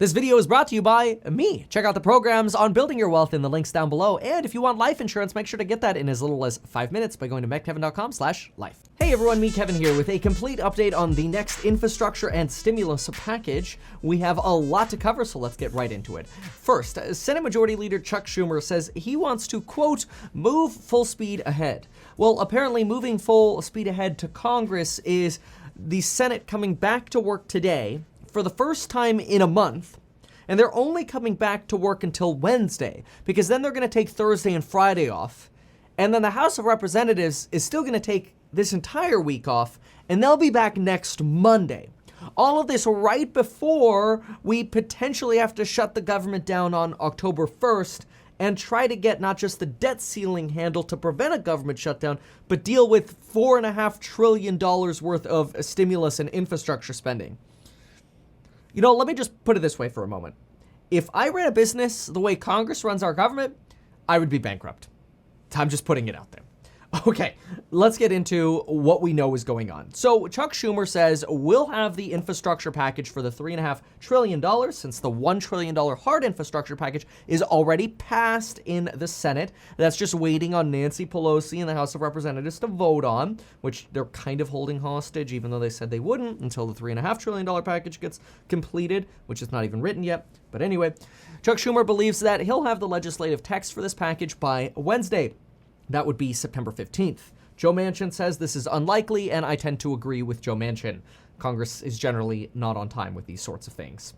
This video is brought to you by me. Check out the programs on building your wealth in the links down below. And if you want life insurance, make sure to get that in as little as 5 minutes by going to metkevin.com/life. Hey everyone, me Kevin here with a complete update on the next infrastructure and stimulus package. We have a lot to cover, so let's get right into it. First, Senate Majority Leader Chuck Schumer says he wants to, quote, move full speed ahead. Well, apparently moving full speed ahead to Congress is the Senate coming back to work today for the first time in a month, and they're only coming back to work until Wednesday, because then they're going to take Thursday and Friday off, and then the House of Representatives is still going to take this entire week off, and they'll be back next Monday. All of this right before we potentially have to shut the government down on October 1st and try to get not just the debt ceiling handled to prevent a government shutdown, but deal with $4.5 trillion worth of stimulus and infrastructure spending. You know, let me just put it this way for a moment. If I ran a business the way Congress runs our government, I would be bankrupt. I'm just putting it out there. Okay, let's get into what we know is going on. So Chuck Schumer says we'll have the infrastructure package for the $3.5 trillion, since the $1 trillion hard infrastructure package is already passed in the Senate. That's just waiting on Nancy Pelosi and the House of Representatives to vote on, which they're kind of holding hostage, even though they said they wouldn't until the $3.5 trillion package gets completed, which is not even written yet. But anyway, Chuck Schumer believes that he'll have the legislative text for this package by Wednesday. That would be September 15th. Joe Manchin says this is unlikely, and I tend to agree with Joe Manchin. Congress is generally not on time with these sorts of things.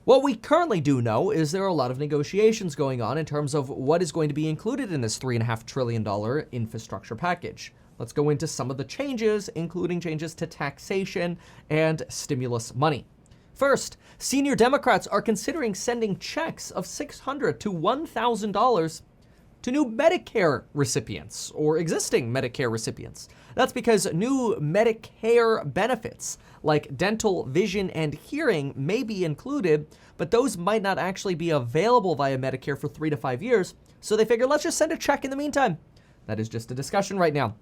What we currently do know is there are a lot of negotiations going on in terms of what is going to be included in this $3.5 trillion infrastructure package. Let's go into some of the changes, including changes to taxation and stimulus money. First, senior Democrats are considering sending checks of $600 to $1,000 to new Medicare recipients or existing Medicare recipients. That's because new Medicare benefits like dental, vision, and hearing may be included, but those might not actually be available via Medicare for 3 to 5 years. So they figure, let's just send a check in the meantime. That is just a discussion right now.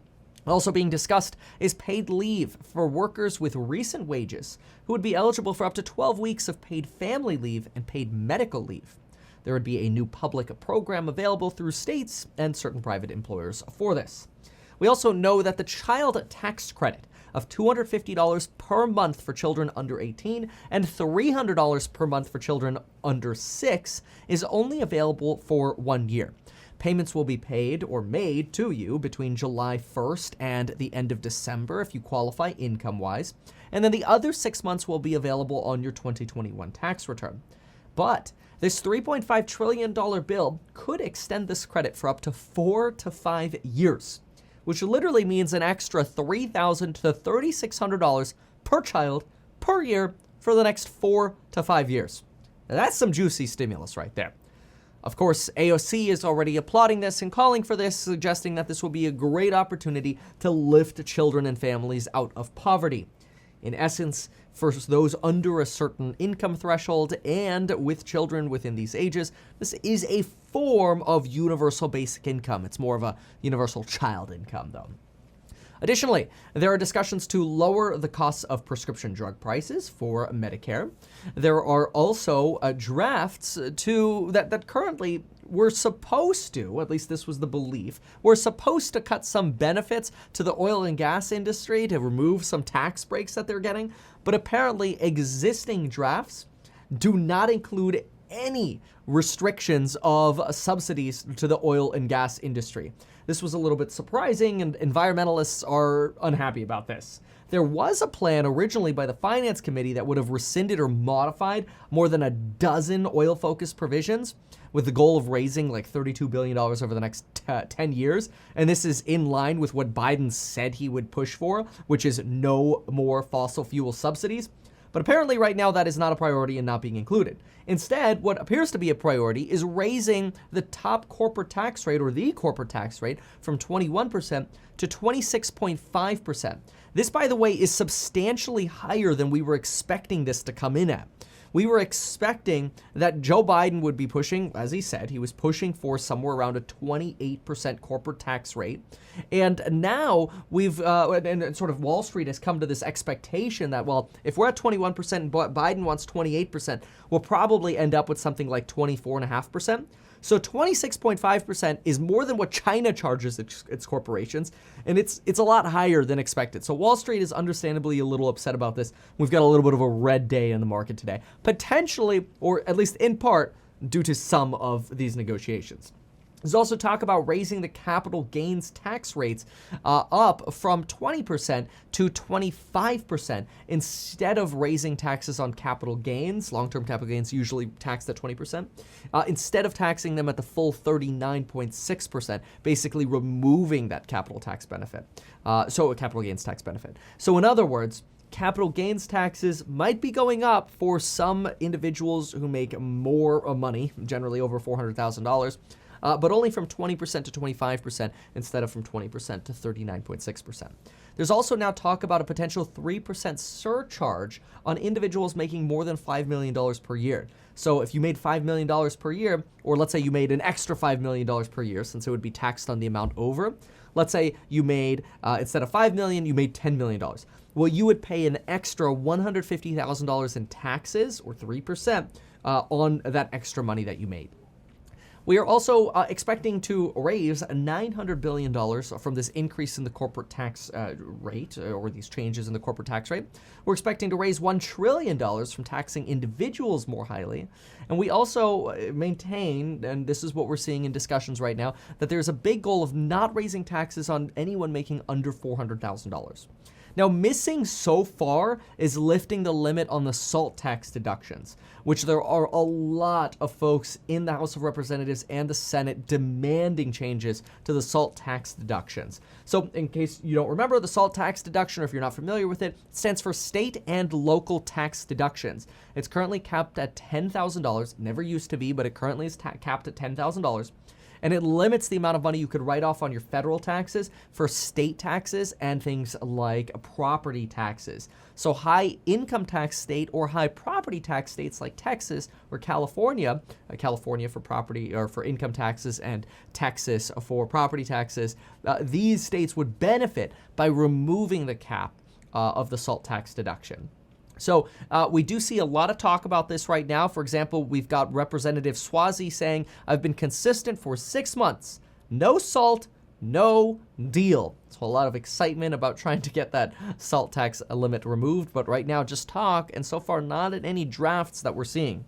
Also being discussed is paid leave for workers with recent wages who would be eligible for up to 12 weeks of paid family leave and paid medical leave. There would be a new public program available through states and certain private employers for this. We also know that the child tax credit of $250 per month for children under 18 and $300 per month for children under 6 is only available for 1 year. Payments will be paid or made to you between July 1st and the end of December if you qualify income-wise, and then the other 6 months will be available on your 2021 tax return. But this $3.5 trillion bill could extend this credit for up to 4 to 5 years, which literally means an extra $3,000 to $3,600 per child per year for the next 4 to 5 years. Now, that's some juicy stimulus right there. Of course, AOC is already applauding this and calling for this, suggesting that this will be a great opportunity to lift children and families out of poverty. In essence, for those under a certain income threshold and with children within these ages, this is a form of universal basic income. It's more of a universal child income, though. Additionally, there are discussions to lower the costs of prescription drug prices for Medicare. There are also drafts that currently we're supposed to, at least this was the belief, we're supposed to cut some benefits to the oil and gas industry to remove some tax breaks that they're getting, but apparently existing drafts do not include any restrictions of subsidies to the oil and gas industry. This was a little bit surprising, and environmentalists are unhappy about this. There was a plan originally by the Finance Committee that would have rescinded or modified more than a dozen oil-focused provisions with the goal of raising like $32 billion over the next 10 years. And this is in line with what Biden said he would push for, which is no more fossil fuel subsidies. But apparently right now that is not a priority and not being included. Instead, what appears to be a priority is raising the top corporate tax rate, or the corporate tax rate, from 21% to 26.5%. This, by the way, is substantially higher than we were expecting this to come in at. We were expecting that Joe Biden would be pushing, as he said, he was pushing for somewhere around a 28% corporate tax rate. And now and sort of Wall Street has come to this expectation that, well, if we're at 21% and Biden wants 28%, we'll probably end up with something like 24.5%. So 26.5% is more than what China charges its corporations, and it's a lot higher than expected. So Wall Street is understandably a little upset about this. We've got a little bit of a red day in the market today, potentially, or at least in part, due to some of these negotiations. There's also talk about raising the capital gains tax rates up from 20% to 25% instead of raising taxes on capital gains. Long-term capital gains usually taxed at 20%. Instead of taxing them at the full 39.6%, basically removing that capital tax benefit. So a capital gains tax benefit. So in other words, capital gains taxes might be going up for some individuals who make more money, generally over $400,000. But only from 20% to 25% instead of from 20% to 39.6%. There's also now talk about a potential 3% surcharge on individuals making more than $5 million per year. So if you made $5 million per year, or let's say you made an extra $5 million per year, since it would be taxed on the amount over, let's say you made, instead of $5 million, you made $10 million. Well, you would pay an extra $150,000 in taxes, or 3%, on that extra money that you made. We are also expecting to raise $900 billion from this increase in the corporate tax rate, or these changes in the corporate tax rate. We're expecting to raise $1 trillion from taxing individuals more highly. And we also maintain, and this is what we're seeing in discussions right now, that there's a big goal of not raising taxes on anyone making under $400,000. Now, missing so far is lifting the limit on the SALT tax deductions, which there are a lot of folks in the House of Representatives and the Senate demanding changes to the SALT tax deductions. So in case you don't remember, the SALT tax deduction, or if you're not familiar with it, stands for state and local tax deductions. It's currently capped at $10,000, never used to be, but it currently is capped at $10,000. And it limits the amount of money you could write off on your federal taxes for state taxes and things like property taxes. So high income tax state or high property tax states like Texas or California, California for property or for income taxes and Texas for property taxes, these states would benefit by removing the cap of the SALT tax deduction. So we do see a lot of talk about this right now. For example, we've got Representative Swazi saying, I've been consistent for 6 months. No SALT, no deal. So a lot of excitement about trying to get that SALT tax limit removed. But right now, just talk, and so far not in any drafts that we're seeing.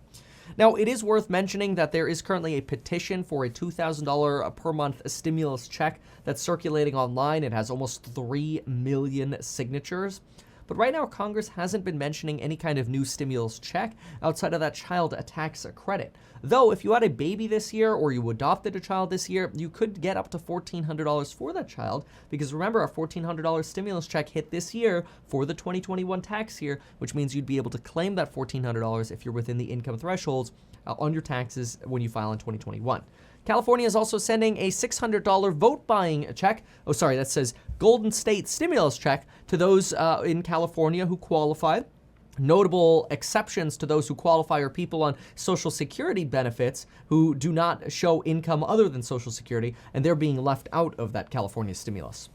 Now, it is worth mentioning that there is currently a petition for a $2,000 per month stimulus check that's circulating online. It has almost 3 million signatures. But right now, Congress hasn't been mentioning any kind of new stimulus check outside of that child tax credit. Though, if you had a baby this year or you adopted a child this year, you could get up to $1,400 for that child. Because remember, a $1,400 stimulus check hit this year for the 2021 tax year, which means you'd be able to claim that $1,400 if you're within the income thresholds on your taxes when you file in 2021. California is also sending a $600 vote buying check. Oh, sorry, that says Golden State stimulus check to those in California who qualify. Notable exceptions to those who qualify are people on Social Security benefits who do not show income other than Social Security, and they're being left out of that California stimulus.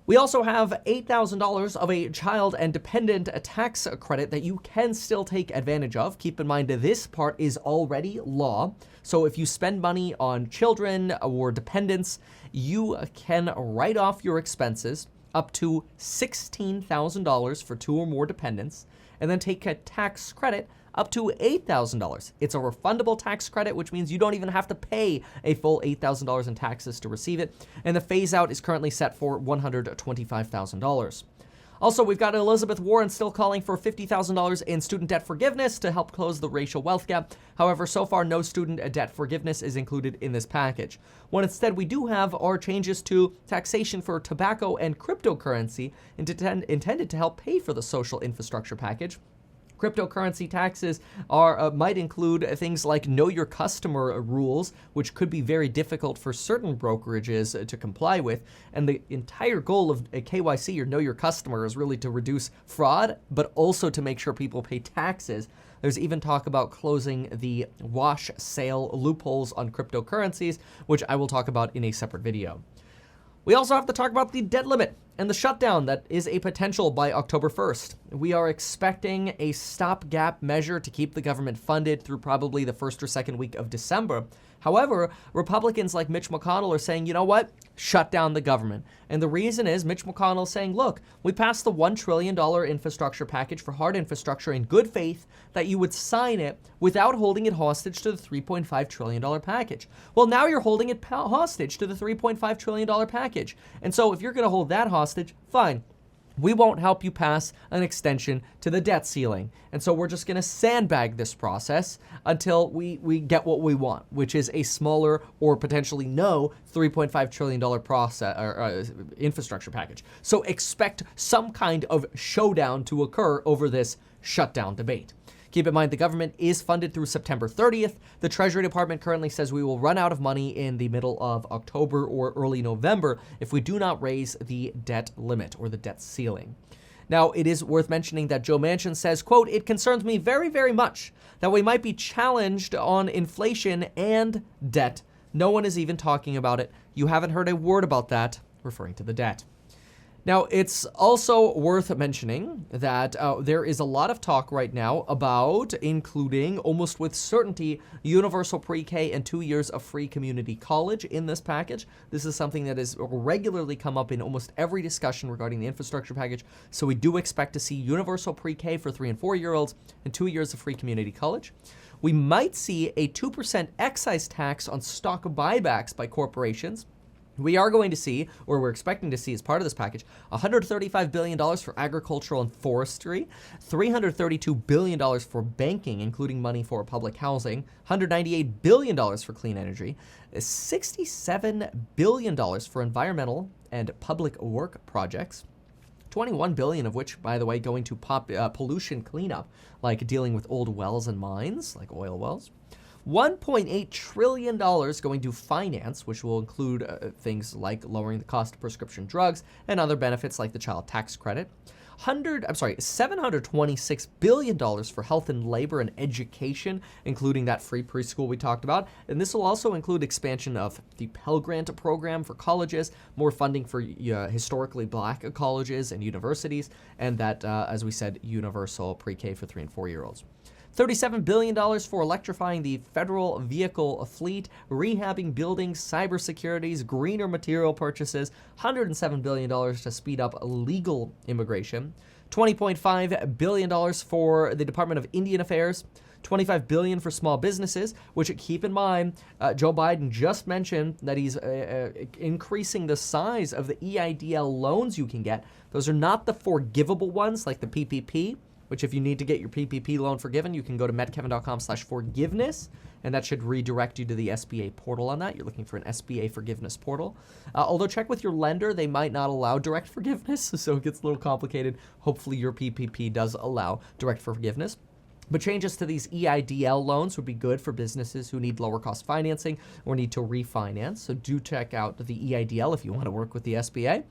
We also have $8,000 of a child and dependent tax credit that you can still take advantage of. Keep in mind that this part is already law. So if you spend money on children or dependents, you can write off your expenses up to $16,000 for 2 or more dependents, and then take a tax credit up to $8,000. It's a refundable tax credit, which means you don't even have to pay a full $8,000 in taxes to receive it, and the phase out is currently set for $125,000. Also, we've got Elizabeth Warren still calling for $50,000 in student debt forgiveness to help close the racial wealth gap. However, so far, no student debt forgiveness is included in this package. What instead we do have are changes to taxation for tobacco and cryptocurrency intended to help pay for the social infrastructure package. Cryptocurrency taxes might include things like know your customer rules, which could be very difficult for certain brokerages to comply with. And the entire goal of a KYC, or know your customer, is really to reduce fraud, but also to make sure people pay taxes. There's even talk about closing the wash sale loopholes on cryptocurrencies, which I will talk about in a separate video. We also have to talk about the debt limit and the shutdown that is a potential by October 1st. We are expecting a stopgap measure to keep the government funded through probably the first or second week of December. However, Republicans like Mitch McConnell are saying, you know what? Shut down the government. And the reason is Mitch McConnell is saying, look, we passed the $1 trillion infrastructure package for hard infrastructure in good faith that you would sign it without holding it hostage to the $3.5 trillion package. Well, now you're holding it hostage to the $3.5 trillion package. And so if you're going to hold that hostage, fine. We won't help you pass an extension to the debt ceiling. And so we're just going to sandbag this process until we get what we want, which is a smaller or potentially no $3.5 trillion process infrastructure package. So expect some kind of showdown to occur over this shutdown debate. Keep in mind, the government is funded through September 30th. The Treasury Department currently says we will run out of money in the middle of October or early November if we do not raise the debt limit or the debt ceiling. Now, it is worth mentioning that Joe Manchin says, quote, "It concerns me very, very much that we might be challenged on inflation and debt. No one is even talking about it. You haven't heard a word about that," referring to the debt. Now, it's also worth mentioning that there is a lot of talk right now about including, almost with certainty, universal pre-K and 2 years of free community college in this package. This is something that has regularly come up in almost every discussion regarding the infrastructure package. So we do expect to see universal pre-K for 3 and 4-year-olds and 2 years of free community college. We might see a 2% excise tax on stock buybacks by corporations. We are going to see, or we're expecting to see as part of this package, $135 billion for agricultural and forestry, $332 billion for banking, including money for public housing, $198 billion for clean energy, $67 billion for environmental and public work projects, $21 billion of which, by the way, going to pollution cleanup, like dealing with old wells and mines, like oil wells. $1.8 trillion going to finance, which will include things like lowering the cost of prescription drugs and other benefits like the child tax credit. $726 billion for health and labor and education, including that free preschool we talked about. And this will also include expansion of the Pell Grant program for colleges, more funding for historically black colleges and universities, and that, as we said, universal pre-K for 3 and 4-year-olds. $37 billion for electrifying the federal vehicle fleet, rehabbing buildings, cybersecurities, greener material purchases, $107 billion to speed up legal immigration, $20.5 billion for the Department of Indian Affairs, $25 billion for small businesses, which, keep in mind, Joe Biden just mentioned that he's increasing the size of the EIDL loans you can get. Those are not the forgivable ones like the PPP, which if you need to get your PPP loan forgiven, you can go to metkevin.com/forgiveness, and that should redirect you to the SBA portal on that. You're looking for an SBA forgiveness portal. Although check with your lender, they might not allow direct forgiveness, so it gets a little complicated. Hopefully your PPP does allow direct forgiveness. But changes to these EIDL loans would be good for businesses who need lower cost financing or need to refinance. So do check out the EIDL if you want to work with the SBA.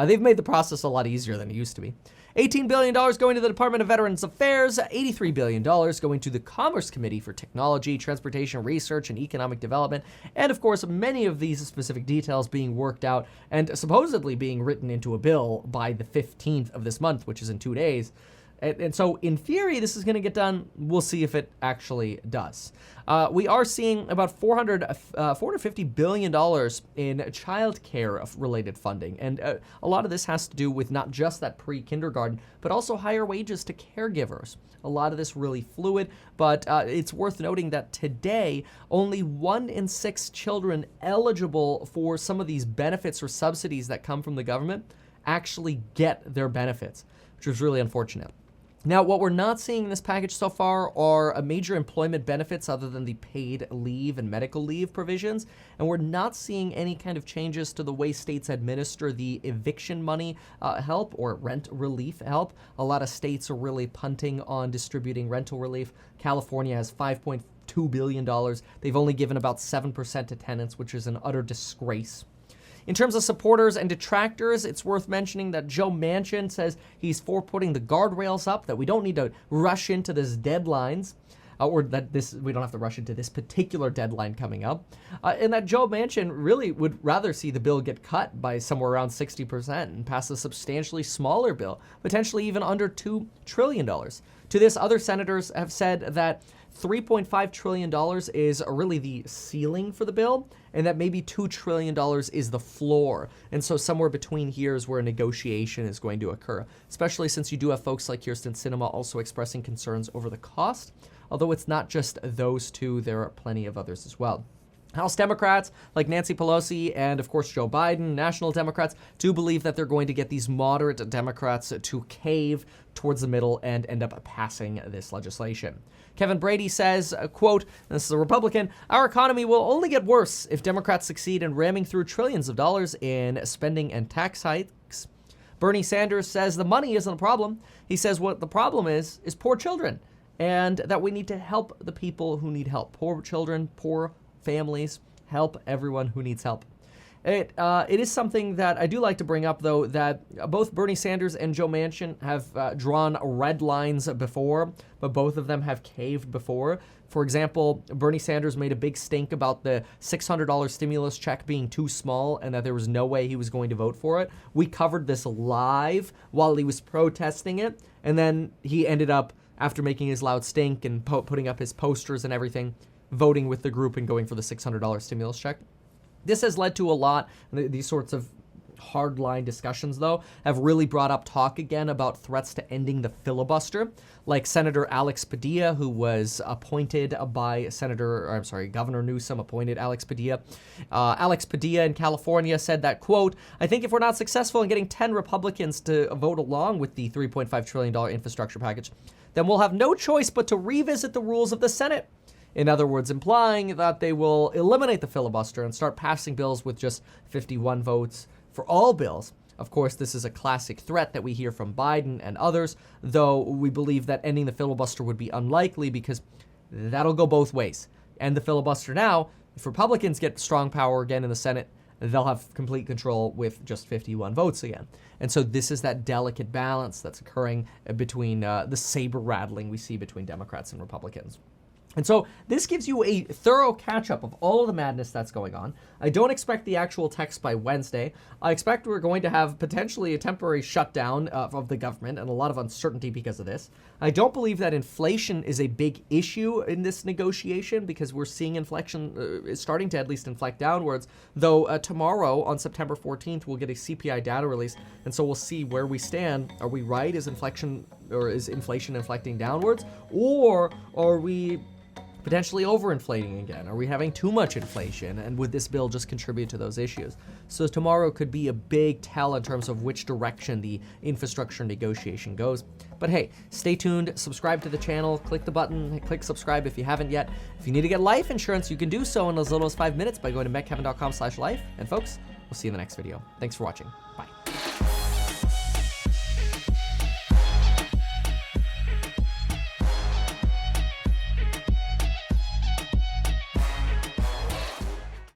They've made the process a lot easier than it used to be. $18 billion going to the Department of Veterans Affairs, $83 billion going to the Commerce Committee for Technology, Transportation, Research, and Economic Development, and of course, many of these specific details being worked out and supposedly being written into a bill by the 15th of this month, which is in 2 days. And so, in theory, this is going to get done. We'll see if it actually does. We are seeing about $450 billion in child care related funding. And a lot of this has to do with not just that pre-kindergarten, but also higher wages to caregivers. A lot of this really fluid, but it's worth noting that today, only 1 in 6 children eligible for some of these benefits or subsidies that come from the government actually get their benefits, which is really unfortunate. Now, what we're not seeing in this package so far are major employment benefits other than the paid leave and medical leave provisions, and we're not seeing any kind of changes to the way states administer the eviction money help or rent relief help. A lot of states are really punting on distributing rental relief. California has $5.2 billion. They've only given about 7% to tenants, which is an utter disgrace. In terms of supporters and detractors, it's worth mentioning that Joe Manchin says he's for putting the guardrails up, that we don't need to rush into this deadlines. Or that we don't have to rush into this particular deadline coming up, and that Joe Manchin really would rather see the bill get cut by somewhere around 60% and pass a substantially smaller bill, potentially even under $2 trillion. To this, other senators have said that $3.5 trillion is really the ceiling for the bill, and that maybe $2 trillion is the floor. And so somewhere between here is where a negotiation is going to occur, especially since you do have folks like Kirsten Sinema also expressing concerns over the cost. Although it's not just those two, there are plenty of others as well. House Democrats like Nancy Pelosi and, of course, Joe Biden, national Democrats, do believe that they're going to get these moderate Democrats to cave towards the middle and end up passing this legislation. Kevin Brady says, quote, this is a Republican, "Our economy will only get worse if Democrats succeed in ramming through trillions of dollars in spending and tax hikes." Bernie Sanders says the money isn't a problem. He says what the problem is poor children, and that we need to help the people who need help. Poor children, poor families, help everyone who needs help. It is something that I do like to bring up, though, that both Bernie Sanders and Joe Manchin have drawn red lines before, but both of them have caved before. For example, Bernie Sanders made a big stink about the $600 stimulus check being too small and that there was no way he was going to vote for it. We covered this live while he was protesting it, and then he ended up, after making his loud stink and putting up his posters and everything, voting with the group and going for the $600 stimulus check. This has led to a lot, these sorts of hardline discussions, though, have really brought up talk again about threats to ending the filibuster, like Senator Alex Padilla, who was appointed by Governor Newsom appointed Alex Padilla. Alex Padilla in California said that, quote, "I think if we're not successful in getting 10 Republicans to vote along with the $3.5 trillion infrastructure package, then we'll have no choice but to revisit the rules of the Senate." In other words, implying that they will eliminate the filibuster and start passing bills with just 51 votes for all bills. Of course, this is a classic threat that we hear from Biden and others, though we believe that ending the filibuster would be unlikely because that'll go both ways. End the filibuster now. If Republicans get strong power again in the Senate, they'll have complete control with just 51 votes again. And so this is that delicate balance that's occurring between the saber rattling we see between Democrats and Republicans. And so this gives you a thorough catch-up of all of the madness that's going on. I don't expect the actual text by Wednesday. I expect we're going to have potentially a temporary shutdown of the government and a lot of uncertainty because of this. I don't believe that inflation is a big issue in this negotiation because we're seeing inflation is starting to at least inflect downwards, though tomorrow on September 14th, we'll get a CPI data release, and so we'll see where we stand. Are we right? Is inflation inflecting downwards? Or are we potentially overinflating again? Are we having too much inflation? And would this bill just contribute to those issues? So tomorrow could be a big tell in terms of which direction the infrastructure negotiation goes. But hey, stay tuned, subscribe to the channel, click the button, click subscribe if you haven't yet. If you need to get life insurance, you can do so in as little as 5 minutes by going to metkevin.com/life. And folks, we'll see you in the next video. Thanks for watching. Bye.